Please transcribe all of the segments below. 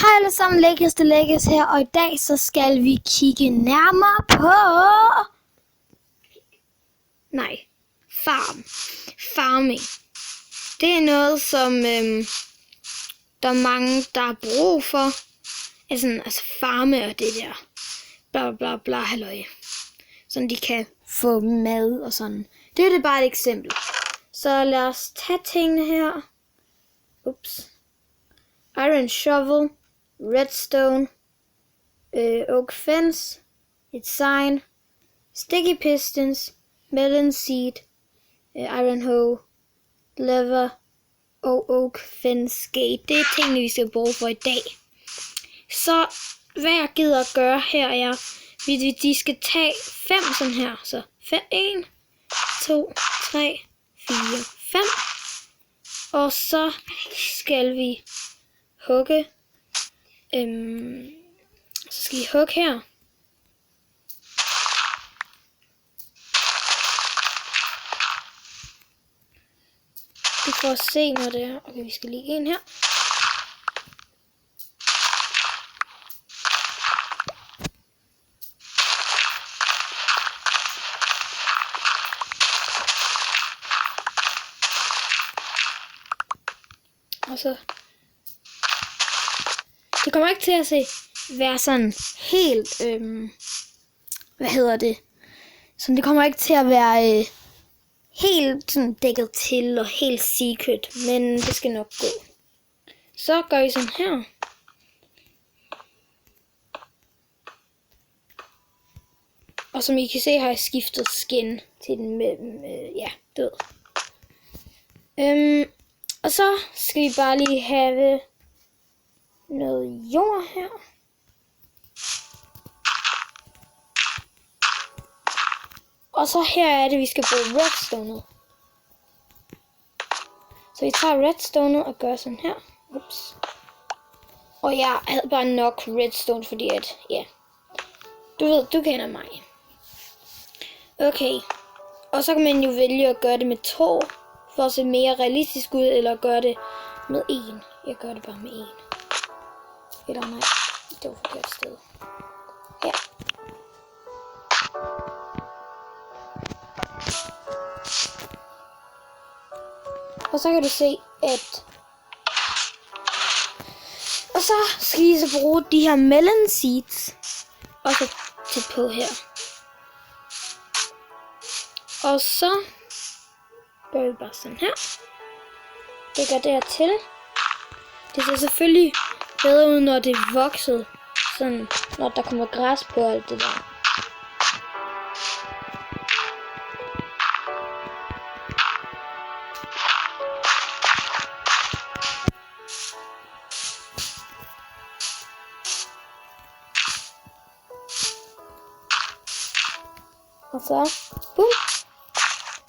Hej alle sammen, Lækkes her, og i dag så skal vi kigge nærmere på... Farming. Det er noget, som der er mange, der har brug for. Altså farme og det der bla bla bla halløj. Sådan de kan få mad og sådan. Det er det bare et eksempel. Så lad os tage tingene her. Iron shovel, redstone, oak fence, et sign, sticky pistons, melon seed, iron hoe, lever og oak fence gate. Det er tingene, vi skal bruge for i dag. Så hvad jeg gider at gøre her er, de skal tage 5 sådan her. Så 1, 2, 3, 4, 5. Og så skal vi hugge. Så skal vi hugge her. Vi får se, når det er. Okay, vi skal lige ind her. Og så det kommer ikke til at være sådan helt sådan det kommer ikke til at være helt sådan dækket til og helt secret, men det skal nok gå. Så gør vi sådan her. Og som I kan se, har jeg skiftet skin til den død. Og så skal vi bare lige have noget jord her. Og så her er det, vi skal bruge redstone. Så vi tager redstone og gør sådan her. Og jeg havde bare nok redstone, fordi at, du kender mig. Okay. Og så kan man jo vælge at gøre det med 2, for at se mere realistisk ud, eller gøre det med 1. Jeg gør det bare med 1. Eller nej, det var forkert sted. Ja. Og så kan du se, at... Og så skal I så bruge de her melon seeds. Og så tæt på her. Og så gør vi bare sådan her. Det gør dertil. Det ser selvfølgelig bedre ud, når det er vokset. Sådan, når der kommer græs på alt det der. Og så, bum.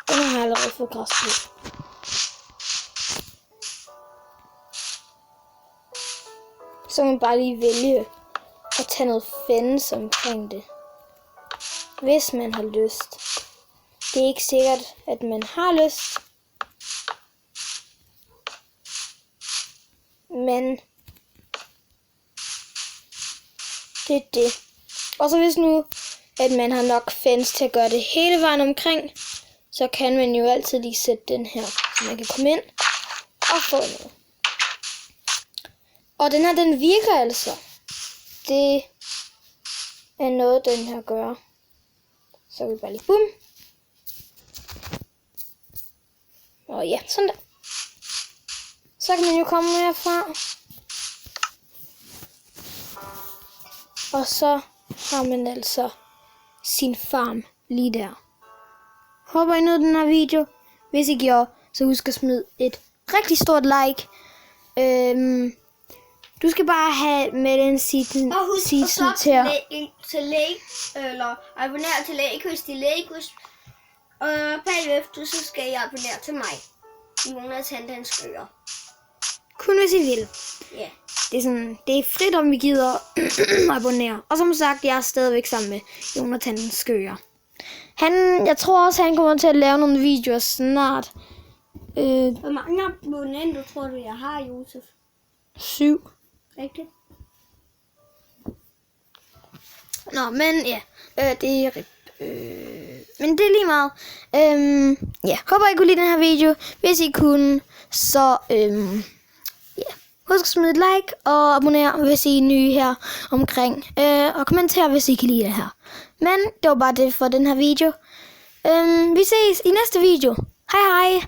Og nu har jeg allerede fået græs på. Så kan man bare lige vælge at tage noget fence omkring det, hvis man har lyst. Det er ikke sikkert, at man har lyst, men det er det. Og så hvis nu, at man har nok fence til at gøre det hele vejen omkring, så kan man jo altid lige sætte den her, så man kan komme ind og få noget. Og den her, den virker altså. Det er noget, den her gør. Så vi bare lige bum. Og ja, sådan der. Så kan man jo komme herfra. Og så har man altså sin farm lige der. Håber I nåede den her video. Hvis I gjorde, så husk at smide et rigtig stort like. Du skal bare have med den season til eller abonnere til Lækkes til Lækkes. Og bagefter så skal I abonnere til mig. Jonathan den skører. Kun hvis I vil. Ja. Det er frit, om vi gider abonnere. Og som sagt, jeg er stadigvæk sammen med Jonathan den skører. Jeg tror også, han kommer til at lave nogle videoer snart. Hvor mange abonnenter tror du, jeg har, Josef? 7. Rigtigt? Nå, men ja, det er men det er lige meget. Ja, håber I kunne lide den her video. Hvis I kunne, så ja, husk at smide et like og abonnere, hvis I er nye her omkring. Og kommenter, hvis I kan lide det her. Men det var bare det for den her video. Vi ses i næste video. Hej hej!